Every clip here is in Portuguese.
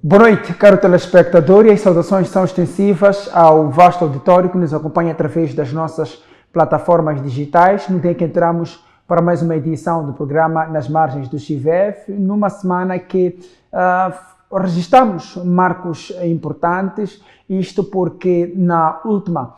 Boa noite, caro telespectador, e as saudações são extensivas ao vasto auditório que nos acompanha através das nossas plataformas digitais, no dia em que entramos para mais uma edição do programa Nas Margens do CIVEF, numa semana que registramos marcos importantes, isto porque na última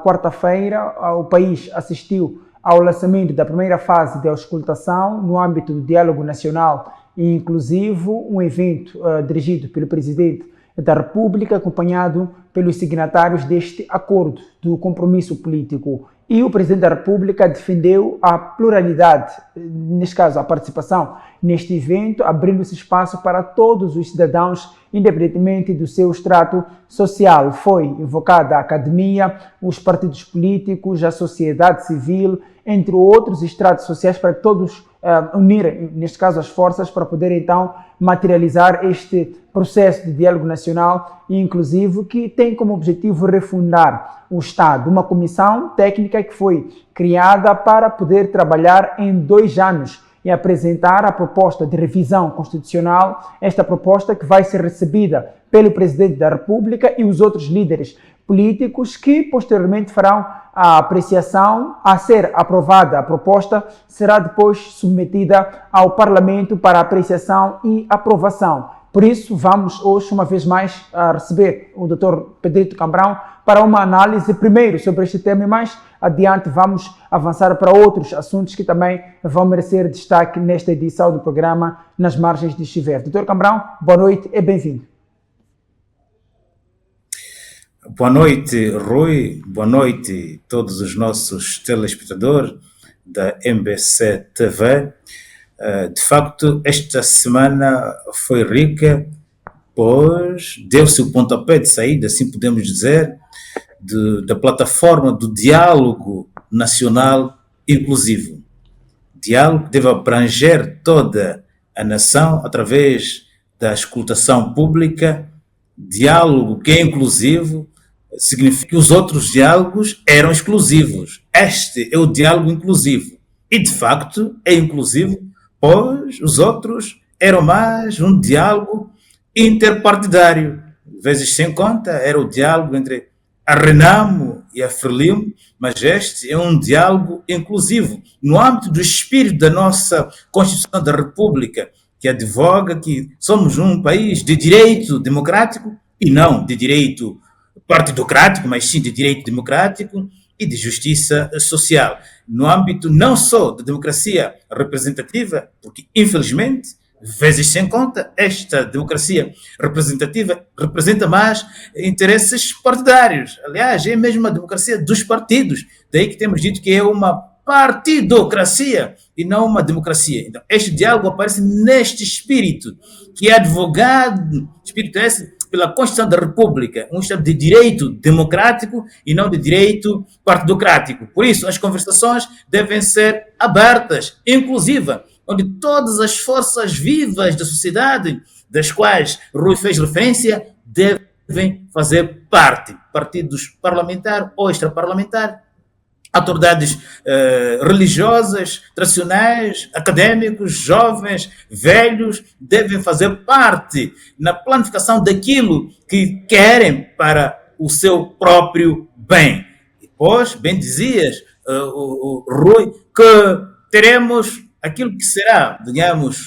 quarta-feira o país assistiu ao lançamento da primeira fase de auscultação no âmbito do Diálogo Nacional e Inclusivo, um evento dirigido pelo Presidente da República, acompanhado pelos signatários deste acordo do compromisso político. E o Presidente da República defendeu a pluralidade, neste caso a participação neste evento, abrindo-se espaço para todos os cidadãos, independentemente do seu extrato social. Foi invocada a academia, os partidos políticos, a sociedade civil, entre outros estratos sociais, para todos unirem, neste caso, as forças para poder então materializar este processo de diálogo nacional e inclusivo que tem como objetivo refundar o Estado. Uma comissão técnica que foi criada para poder trabalhar em 2 anos e apresentar a proposta de revisão constitucional, esta proposta que vai ser recebida pelo Presidente da República e os outros líderes políticos que posteriormente farão a apreciação. A ser aprovada a proposta será depois submetida ao Parlamento para apreciação e aprovação. Por isso, vamos hoje, uma vez mais, receber o Dr. Pedrito Cambrão para uma análise primeiro sobre este tema e mais adiante vamos avançar para outros assuntos que também vão merecer destaque nesta edição do programa Nas Margens de CIVEF. Dr. Cambrão, boa noite e bem-vindo. Boa noite, Rui. Boa noite a todos os nossos telespectadores da MBC TV. De facto, esta semana foi rica, pois deu-se o pontapé de saída, assim podemos dizer, da plataforma do diálogo nacional inclusivo. Diálogo que deve abranger toda a nação através da escutação pública, diálogo que é inclusivo, significa que os outros diálogos eram exclusivos. Este é o diálogo inclusivo. E, de facto, é inclusivo, pois os outros eram mais um diálogo interpartidário. Vezes sem conta, era o diálogo entre a Renamo e a Frelimo, mas este é um diálogo inclusivo, no âmbito do espírito da nossa Constituição da República, que advoga que somos um país de direito democrático e não de direito partidocrático, mas sim de direito democrático e de justiça social. No âmbito não só da democracia representativa, porque infelizmente, vezes sem conta, esta democracia representativa representa mais interesses partidários. Aliás, é mesmo a democracia dos partidos. Daí que temos dito que é uma partidocracia e não uma democracia. Então, este diálogo aparece neste espírito, que é advogado, espírito esse, pela Constituição da República, um Estado de direito democrático e não de direito partidocrático. Por isso, as conversações devem ser abertas, inclusivas, onde todas as forças vivas da sociedade, das quais Rui fez referência, devem fazer parte. Partidos parlamentares ou extraparlamentares, autoridades religiosas, tradicionais, acadêmicos, jovens, velhos, devem fazer parte na planificação daquilo que querem para o seu próprio bem. E, pois, bem dizias, o Rui, que teremos aquilo que será, digamos,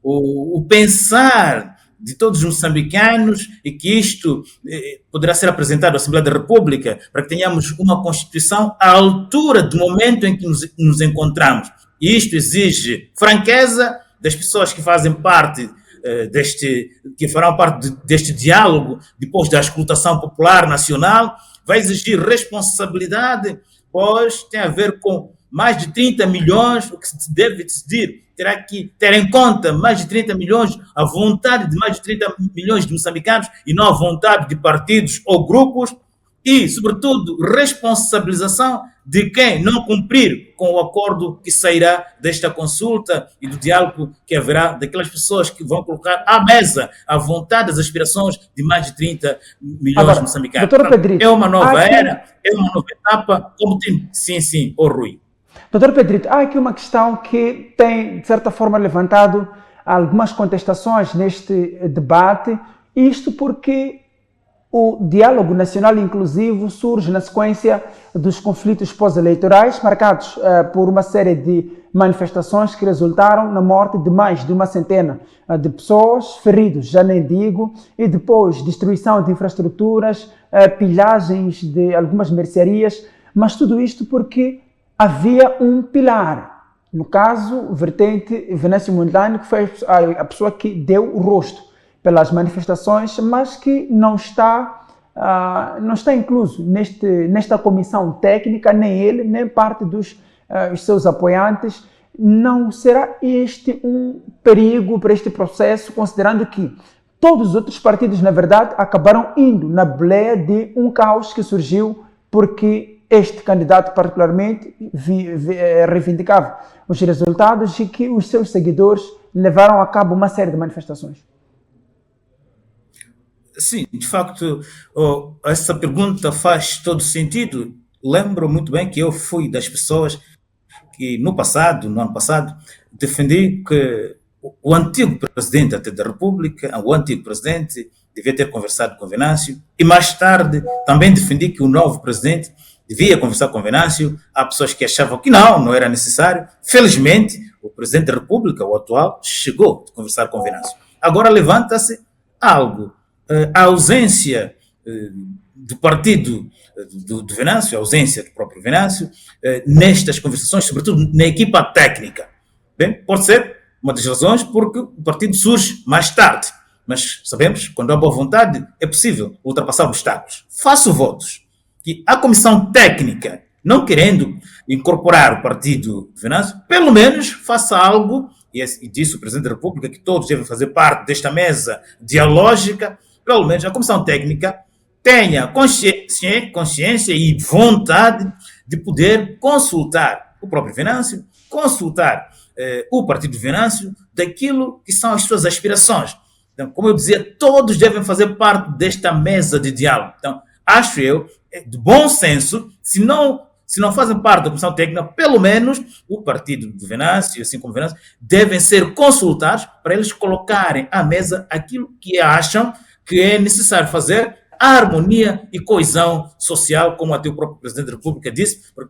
o pensar de todos os moçambicanos e que isto poderá ser apresentado à Assembleia da República para que tenhamos uma Constituição à altura do momento em que nos encontramos. E isto exige franqueza das pessoas que fazem parte que farão parte deste diálogo depois da escutação popular nacional, vai exigir responsabilidade, pois tem a ver com mais de 30 milhões, o que se deve decidir terá que ter em conta mais de 30 milhões, a vontade de mais de 30 milhões de moçambicanos e não a vontade de partidos ou grupos e, sobretudo, responsabilização de quem não cumprir com o acordo que sairá desta consulta e do diálogo que haverá daquelas pessoas que vão colocar à mesa a vontade, as aspirações de mais de 30 milhões de moçambicanos. Doutor Pedrito, é uma nova era, é uma nova etapa, como tem, sim, Rui. Doutor Pedrito, há aqui uma questão que tem, de certa forma, levantado algumas contestações neste debate Isto porque o diálogo nacional inclusivo surge na sequência dos conflitos pós-eleitorais, marcados por uma série de manifestações que resultaram na morte de mais de uma centena de pessoas, feridos, já nem digo, e depois destruição de infraestruturas, pilhagens de algumas mercearias, mas tudo isto porque havia um pilar. No caso, vertente Venâncio Mondlane, que foi a pessoa que deu o rosto pelas manifestações, mas que não está incluso nesta comissão técnica, nem ele, nem parte dos os seus apoiantes. Não será este um perigo para este processo, considerando que todos os outros partidos, na verdade, acabaram indo na boleia de um caos que surgiu porque este candidato particularmente reivindicava os resultados e que os seus seguidores levaram a cabo uma série de manifestações? Sim, de facto, essa pergunta faz todo sentido. Lembro muito bem que eu fui das pessoas que no ano passado, defendi que o antigo presidente até da República, o antigo presidente, devia ter conversado com Venâncio, e mais tarde também defendi que o novo presidente devia conversar com Venâncio. Há pessoas que achavam que não era necessário. Felizmente, o presidente da República, o atual, chegou a conversar com Venâncio. Agora levanta-se algo. A ausência do partido do Venâncio, a ausência do próprio Venâncio, nestas conversações, sobretudo na equipa técnica. Bem, pode ser uma das razões porque o partido surge mais tarde, mas sabemos que quando há boa vontade é possível ultrapassar obstáculos. Faço votos que a comissão técnica, não querendo incorporar o partido do Venâncio, pelo menos faça algo, e disse o Presidente da República que todos devem fazer parte desta mesa dialógica. Pelo menos a comissão técnica tenha consciência e vontade de poder consultar o próprio Venâncio, consultar o partido Venâncio daquilo que são as suas aspirações. Então, como eu dizia, todos devem fazer parte desta mesa de diálogo. Então, acho eu, de bom senso, se não fazem parte da comissão técnica, pelo menos o partido do Venâncio, assim como o Venâncio, devem ser consultados para eles colocarem à mesa aquilo que acham que é necessário fazer, a harmonia e coesão social, como até o próprio Presidente da República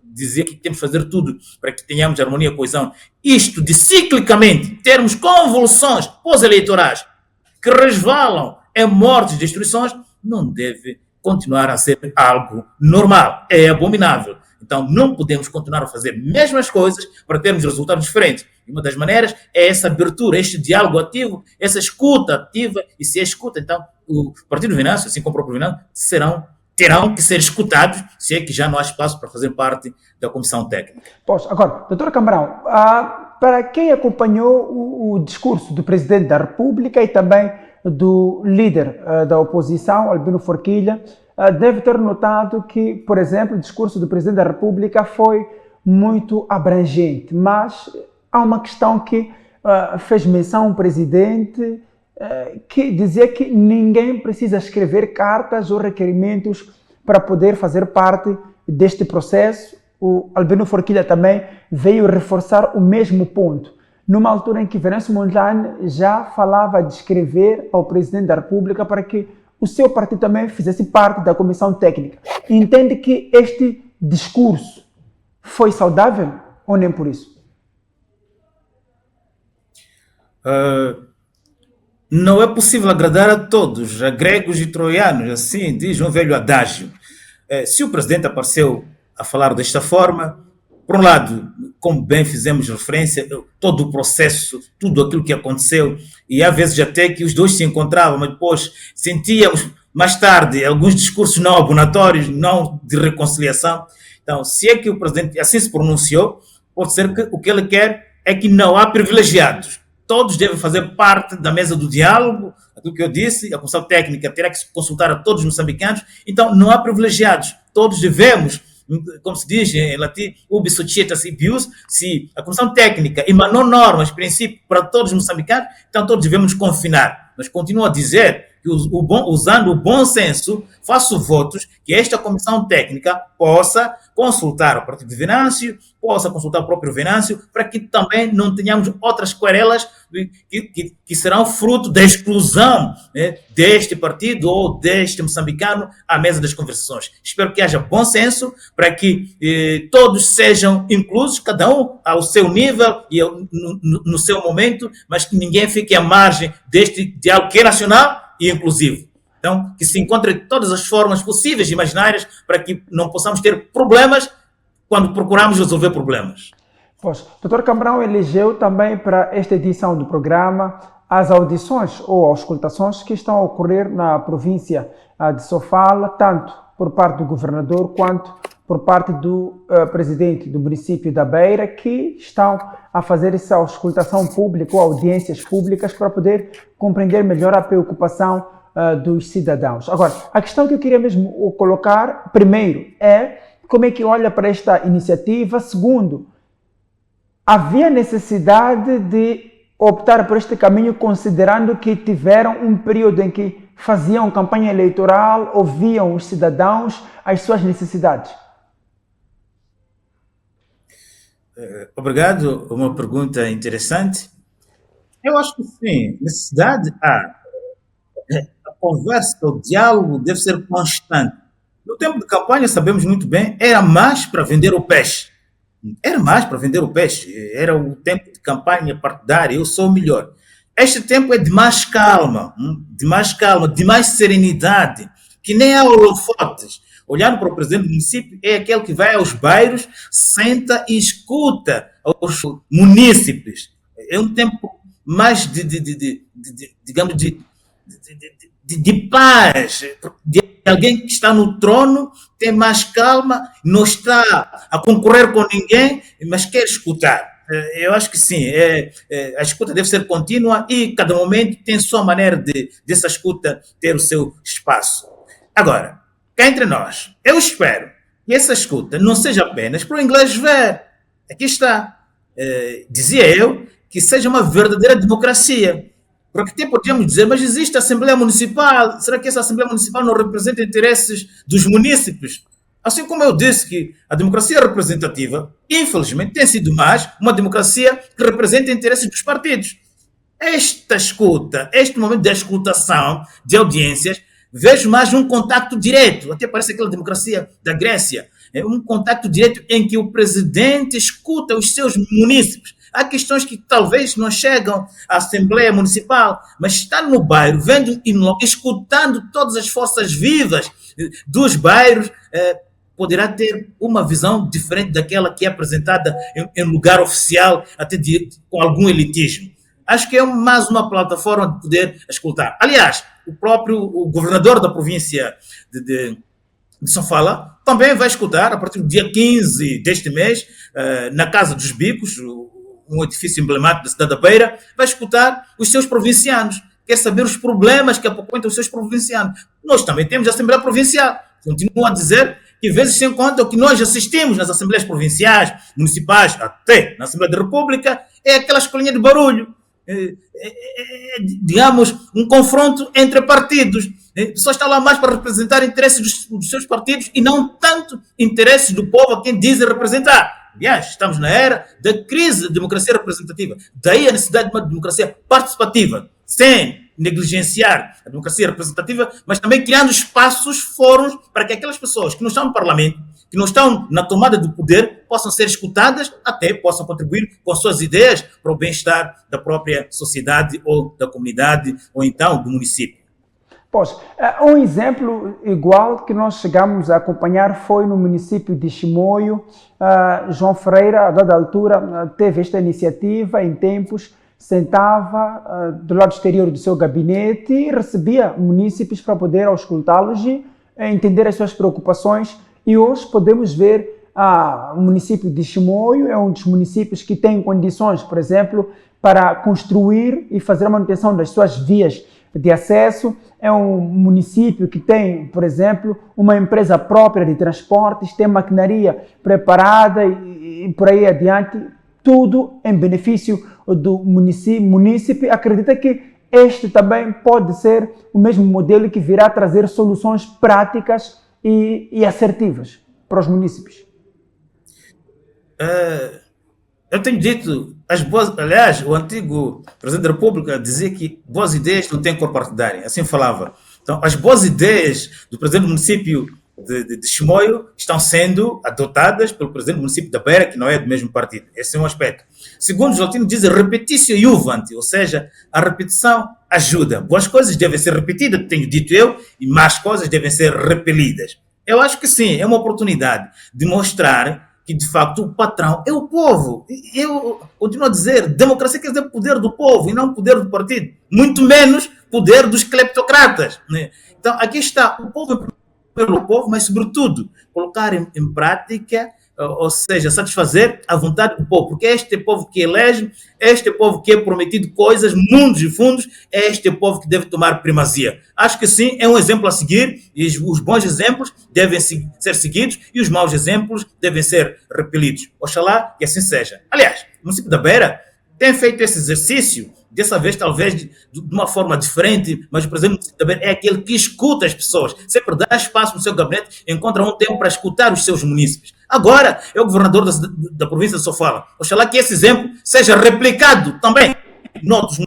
dizia que temos que fazer tudo para que tenhamos harmonia e coesão. Isto de ciclicamente termos convulsões pós-eleitorais que resvalam em mortes e destruições, não deve continuar a ser algo normal, é abominável. Então não podemos continuar a fazer mesmas coisas para termos resultados diferentes. E uma das maneiras é essa abertura, este diálogo ativo, essa escuta ativa, e se é escuta, então o Partido Venâncio, assim como o próprio Venâncio, terão que ser escutados, se é que já não há espaço para fazer parte da comissão técnica. Pois, agora, doutor Camarão, para quem acompanhou o discurso do Presidente da República e também do líder da oposição, Albino Forquilha, deve ter notado que, por exemplo, o discurso do Presidente da República foi muito abrangente, mas há uma questão que fez menção o Presidente, que dizia que ninguém precisa escrever cartas ou requerimentos para poder fazer parte deste processo. O Albino Forquilha também veio reforçar o mesmo ponto, numa altura em que Venâncio Mondlane já falava de escrever ao Presidente da República para que o seu partido também fizesse parte da comissão técnica. Entende que este discurso foi saudável ou nem por isso? Não é possível agradar a todos, a gregos e troianos, assim diz um velho adágio. Se o Presidente apareceu a falar desta forma, por um lado, como bem fizemos referência, todo o processo, tudo aquilo que aconteceu, e há vezes até que os dois se encontravam, mas depois sentíamos mais tarde alguns discursos não abonatórios, não de reconciliação. Então, se é que o Presidente assim se pronunciou, pode ser que o que ele quer é que não há privilegiados. Todos devem fazer parte da mesa do diálogo, aquilo que eu disse, a comissão técnica terá que consultar a todos os moçambicanos, então não há privilegiados, todos devemos, como se diz em latim, ubi societas ibius, se a comissão técnica emanou normas, princípios para todos os moçambicanos, então todos devemos confinar. Mas continuo a dizer que usando o bom senso, faço votos que esta comissão técnica possa consultar o partido de Venâncio, possa consultar o próprio Venâncio, para que também não tenhamos outras querelas que serão fruto da exclusão, né, deste partido ou deste moçambicano à mesa das conversações. Espero que haja bom senso para que todos sejam inclusos, cada um ao seu nível e no seu momento, mas que ninguém fique à margem deste diálogo que é nacional e inclusivo. Então, que se encontrem todas as formas possíveis e imaginárias para que não possamos ter problemas quando procuramos resolver problemas. Pois, Dr. Cambrão elegeu também para esta edição do programa as audições ou auscultações que estão a ocorrer na província de Sofala, tanto por parte do governador quanto por parte do presidente do município da Beira, que estão a fazer essa auscultação pública ou audiências públicas para poder compreender melhor a preocupação dos cidadãos. Agora, a questão que eu queria mesmo colocar, primeiro, é como é que olha para esta iniciativa. Segundo, havia necessidade de optar por este caminho, considerando que tiveram um período em que faziam campanha eleitoral, ouviam os cidadãos, as suas necessidades? Obrigado, uma pergunta interessante. Eu acho que sim, necessidade há. A conversa, o diálogo deve ser constante. No tempo de campanha, sabemos muito bem, era mais para vender o peixe. Era mais para vender o peixe. Era o tempo de campanha partidária, eu sou o melhor. Este tempo é de mais calma, de mais serenidade, que nem há holofotes. Olhando para o presidente do município, é aquele que vai aos bairros, senta e escuta aos munícipes. É um tempo mais digamos, de paz, de alguém que está no trono, tem mais calma, não está a concorrer com ninguém, mas quer escutar. Eu acho que sim, a escuta deve ser contínua e cada momento tem sua maneira dessa escuta ter o seu espaço. Agora, cá entre nós, eu espero que essa escuta não seja apenas para o inglês ver. Aqui está. Dizia eu que seja uma verdadeira democracia. Porque até podíamos dizer, mas existe a Assembleia Municipal, será que essa Assembleia Municipal não representa interesses dos munícipes? Assim como eu disse que a democracia representativa, infelizmente, tem sido mais uma democracia que representa interesses dos partidos. Esta escuta, este momento de escutação, de audiências, vejo mais um contacto direto, até parece aquela democracia da Grécia, é um contacto direto em que o presidente escuta os seus munícipes. Há questões que talvez não chegam à Assembleia Municipal, mas está no bairro, vendo e escutando todas as forças vivas dos bairros, poderá ter uma visão diferente daquela que é apresentada em lugar oficial, até com algum elitismo. Acho que é mais uma plataforma de poder escutar. Aliás, o governador da província de Sofala também vai escutar, a partir do dia 15 deste mês, na Casa dos Bicos, um edifício emblemático da cidade da Beira, vai escutar os seus provincianos, quer saber os problemas que apontam os seus provincianos. Nós também temos a Assembleia Provincial, continuo a dizer que vezes se encontra o que nós assistimos nas Assembleias Provinciais, Municipais, até na Assembleia da República, é aquela escolinha de barulho, digamos, um confronto entre partidos. Pessoas estão lá mais para representar interesses dos seus partidos e não tanto interesses do povo a quem dizem representar. Aliás, estamos na era da crise da democracia representativa. Daí a necessidade de uma democracia participativa, sem negligenciar a democracia representativa, mas também criando espaços, fóruns, para que aquelas pessoas que não estão no Parlamento, que não estão na tomada do poder, possam ser escutadas, até possam contribuir com suas ideias para o bem-estar da própria sociedade ou da comunidade, ou então do município. Pois, um exemplo igual que nós chegamos a acompanhar foi no município de Chimoio. João Ferreira, a dada altura, teve esta iniciativa em tempos, sentava do lado exterior do seu gabinete e recebia munícipes para poder auscultá-los e entender as suas preocupações. E hoje podemos ver o município de Chimoio é um dos municípios que tem condições, por exemplo, para construir e fazer a manutenção das suas vias de acesso. É um município que tem, por exemplo, uma empresa própria de transportes, tem maquinaria preparada e por aí adiante, tudo em benefício do munícipe. Acredita que este também pode ser o mesmo modelo que virá trazer soluções práticas e assertivas para os municípios. Eu tenho dito, aliás, o antigo presidente da República dizia que boas ideias não têm cor partidária, assim falava. Então, as boas ideias do presidente do município de Chimoio estão sendo adotadas pelo presidente do município da Beira, que não é do mesmo partido. Esse é um aspecto. Segundo, os latinos dizem repetitio iuvant, ou seja, a repetição ajuda. Boas coisas devem ser repetidas, tenho dito eu, e más coisas devem ser repelidas. Eu acho que sim, é uma oportunidade de mostrar que, de facto, o patrão é o povo. Eu continuo a dizer, democracia quer dizer poder do povo e não poder do partido. Muito menos poder dos cleptocratas. Né? Então, aqui está o povo pelo povo, mas, sobretudo, colocar em prática, ou seja, satisfazer a vontade do povo, porque é este povo que elege, é este povo que é prometido coisas, mundos e fundos, é este povo que deve tomar primazia. Acho que sim, é um exemplo a seguir, e os bons exemplos devem ser seguidos, e os maus exemplos devem ser repelidos. Oxalá que assim seja. Aliás, o município da Beira tem feito esse exercício, dessa vez talvez de uma forma diferente, mas o presidente também é aquele que escuta as pessoas, sempre dá espaço no seu gabinete, encontra um tempo para escutar os seus munícipes. Agora é o governador da província de Sofala. Oxalá que esse exemplo seja replicado também noutros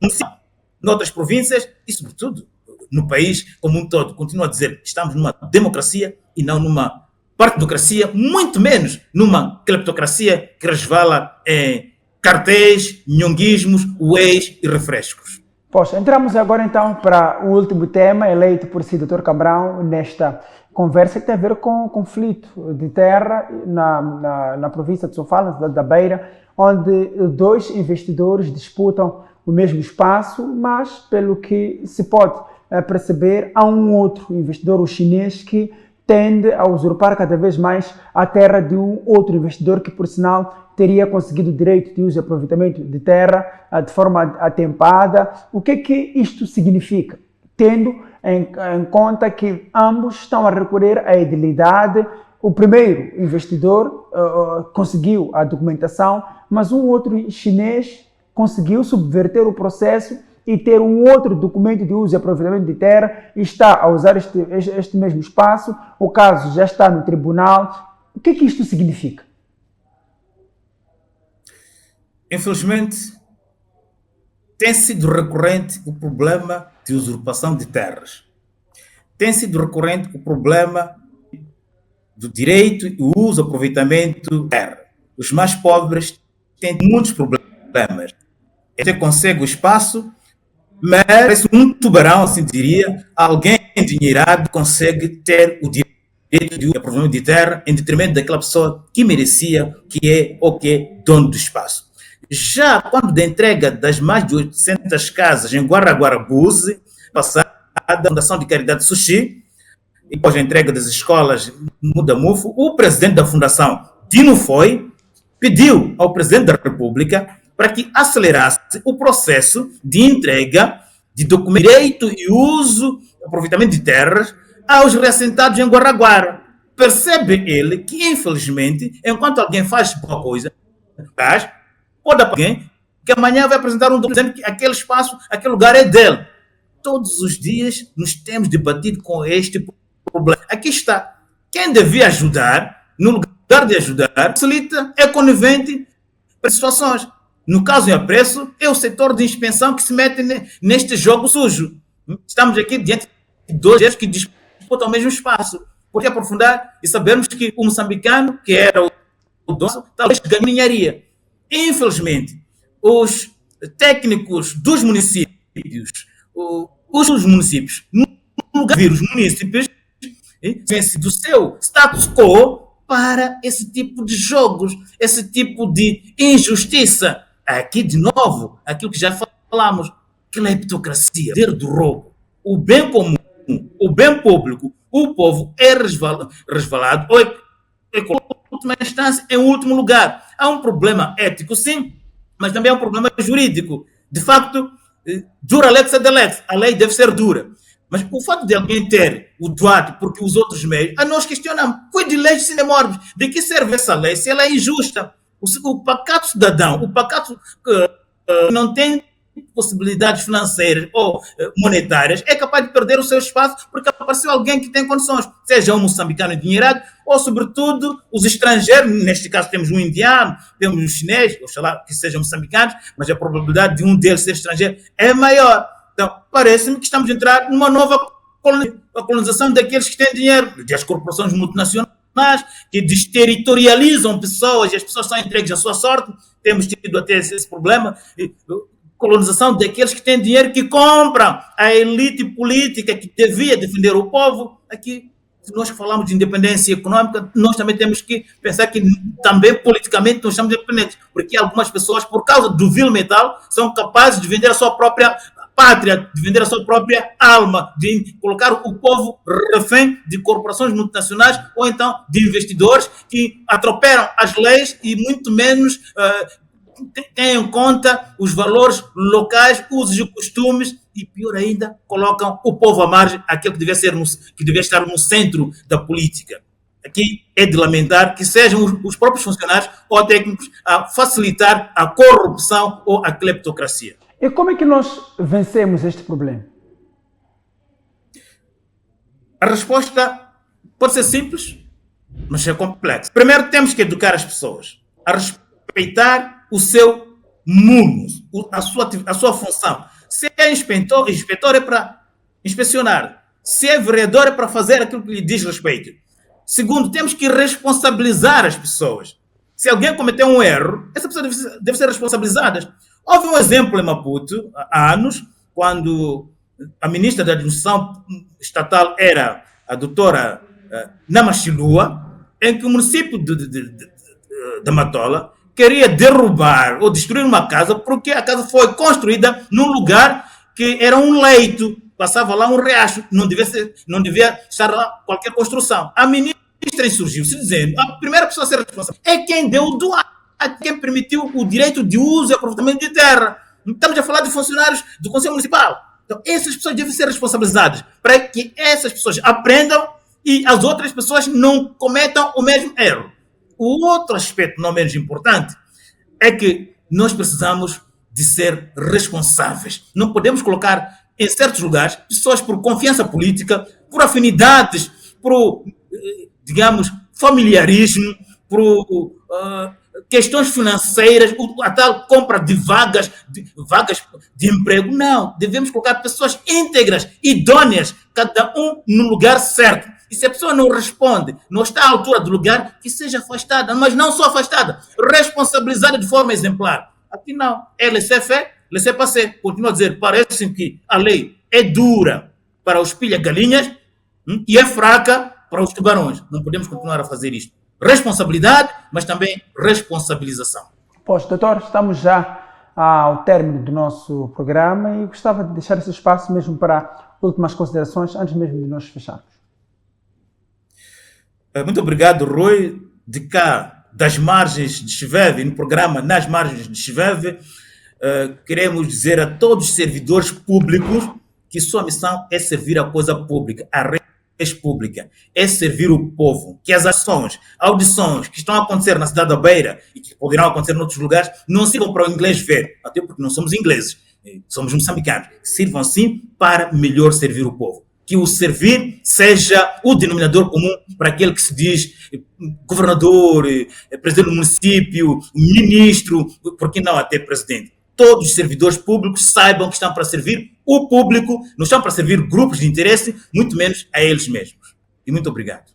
municípios, noutras províncias e, sobretudo, no país como um todo. Continuo a dizer, estamos numa democracia e não numa partidocracia, muito menos numa cleptocracia que resvala em cartéis, nhonguismos, whey's e refrescos. Poxa, entramos agora então para o último tema eleito por si, Dr. Cambrão, nesta conversa que tem a ver com o conflito de terra na província de Sofala, na cidade da Beira, onde dois investidores disputam o mesmo espaço, mas, pelo que se pode perceber, há um outro investidor, o chinês, que tende a usurpar cada vez mais a terra de um outro investidor que, por sinal, teria conseguido o direito de uso e aproveitamento de terra de forma atempada. O que é que isto significa? Tendo em conta que ambos estão a recorrer à edilidade. O primeiro investidor conseguiu a documentação, mas um outro chinês conseguiu subverter o processo e ter um outro documento de uso e aproveitamento de terra e está a usar este mesmo espaço. O caso já está no tribunal. O que é que isto significa? Infelizmente, tem sido recorrente o problema de usurpação de terras. Tem sido recorrente o problema do direito e uso e aproveitamento de terra. Os mais pobres têm muitos problemas. Até consegue o espaço, mas parece um tubarão, assim diria, alguém endinheirado consegue ter o direito de uso e aproveitamento de terra em detrimento daquela pessoa que merecia, que é ou que é dono do espaço. Já quando da entrega das mais de 800 casas em Guaraguarabuse, passada a Fundação de Caridade Sushi, e depois a entrega das escolas Mudamufo, o presidente da Fundação, Dino Foi, pediu ao presidente da República para que acelerasse o processo de entrega de documento, direito e uso, aproveitamento de terras aos reassentados em Guaraguara. Percebe ele que, infelizmente, enquanto alguém faz boa coisa, pode alguém que amanhã vai apresentar um documento dizendo que aquele espaço, aquele lugar é dele. Todos os dias nos temos debatido com este problema. Aqui está. Quem devia ajudar, no lugar de ajudar, facilita, é conivente para situações. No caso em apreço, é o setor de inspeção que se mete neste jogo sujo. Estamos aqui diante de dois que disputam o mesmo espaço. Por que aprofundar e sabermos que o moçambicano, que era o dono, talvez ganhe ninharia. Infelizmente, os técnicos dos municípios, os municípios, no lugar de vir os municípios, vêm-se do seu status quo para esse tipo de jogos, esse tipo de injustiça. Aqui, de novo, aquilo que já falamos, cleptocracia, poder do roubo, o bem comum, o bem público, o povo é resvalado, ou é última instância, em último lugar. Há um problema ético, sim, mas também há um problema jurídico. De facto, dura lex sed lex, a lei deve ser dura. Mas o fato de alguém ter o doado porque os outros meios, a nós questionamos, foi de leis cinemórbis, de que serve essa lei se ela é injusta? O pacato cidadão, o pacato não tem possibilidades financeiras ou monetárias, é capaz de perder o seu espaço porque apareceu alguém que tem condições, seja um moçambicano endinheirado ou, sobretudo, os estrangeiros. Neste caso temos um indiano, temos um chinês, oxalá que sejam moçambicanos, mas a probabilidade de um deles ser estrangeiro é maior. Então, parece-me que estamos a entrar numa nova colonização daqueles que têm dinheiro, das corporações multinacionais, que desterritorializam pessoas e as pessoas são entregues à sua sorte. Temos tido até esse problema. Colonização daqueles que têm dinheiro, que compram a elite política que devia defender o povo. Aqui, se nós falamos de independência econômica, nós também temos que pensar que também politicamente nós estamos independentes, porque algumas pessoas, por causa do vil metal, são capazes de vender a sua própria pátria, de vender a sua própria alma, de colocar o povo refém de corporações multinacionais ou então de investidores que atropelam as leis e muito menos têm em conta os valores locais, usos e costumes, e pior ainda, colocam o povo à margem, aquele que devia estar no centro da política. Aqui é de lamentar que sejam os próprios funcionários ou técnicos a facilitar a corrupção ou a cleptocracia. E como é que nós vencemos este problema? A resposta pode ser simples, mas é complexa. Primeiro, temos que educar as pessoas a respeitar o seu mundo, a sua função. Se é inspetor é para inspecionar. Se é vereador, é para fazer aquilo que lhe diz respeito. Segundo, temos que responsabilizar as pessoas. Se alguém cometeu um erro, essa pessoa deve ser responsabilizada. Houve um exemplo em Maputo, há anos, quando a ministra da Administração Estatal era a doutora Namachilua, em que o município de Matola queria derrubar ou destruir uma casa porque a casa foi construída num lugar que era um leito, passava lá um riacho, não devia estar lá qualquer construção. A ministra insurgiu-se dizendo: a primeira pessoa a ser responsável é quem deu o doar, quem permitiu o direito de uso e aproveitamento de terra. Estamos a falar de funcionários do Conselho Municipal. Então, essas pessoas devem ser responsabilizadas para que essas pessoas aprendam e as outras pessoas não cometam o mesmo erro. O outro aspecto não menos importante é que nós precisamos de ser responsáveis. Não podemos colocar em certos lugares pessoas por confiança política, por afinidades, por, digamos, familiarismo, por questões financeiras, a tal compra de vagas de emprego. Não, devemos colocar pessoas íntegras, idôneas, cada um no lugar certo. E se a pessoa não responde, não está à altura do lugar, que seja afastada, mas não só afastada, responsabilizada de forma exemplar. Aqui não, é laissez-faire, laissez-passer. Continuo a dizer, parece que a lei é dura para os pilha-galinhas e é fraca para os tubarões. Não podemos continuar a fazer isto. Responsabilidade, mas também responsabilização. Pois, doutor, estamos já ao término do nosso programa e gostava de deixar esse espaço mesmo para últimas considerações, antes mesmo de nós fecharmos. Muito obrigado, Rui. De cá, das margens de Chiveve, no programa Nas Margens de Chiveve, queremos dizer a todos os servidores públicos que sua missão é servir a coisa pública, a res pública, é servir o povo, que as ações, audições que estão a acontecer na cidade da Beira e que poderão acontecer em outros lugares, não sirvam para o inglês ver, até porque não somos ingleses, somos moçambicanos, sirvam sim para melhor servir o povo. Que o servir seja o denominador comum para aquele que se diz governador, presidente do município, ministro, por que não até presidente. Todos os servidores públicos saibam que estão para servir o público, não estão para servir grupos de interesse, muito menos a eles mesmos. E muito obrigado.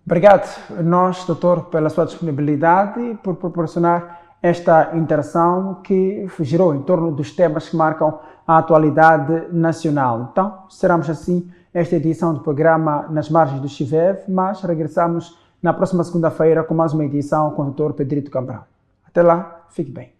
Obrigado nós, doutor, pela sua disponibilidade e por proporcionar esta interação que girou em torno dos temas que marcam a atualidade nacional. Então, cerramos assim esta edição do programa Nas Margens do Chiveve, mas regressamos na próxima segunda-feira com mais uma edição com o doutor Pedrito Cabral. Até lá, fique bem.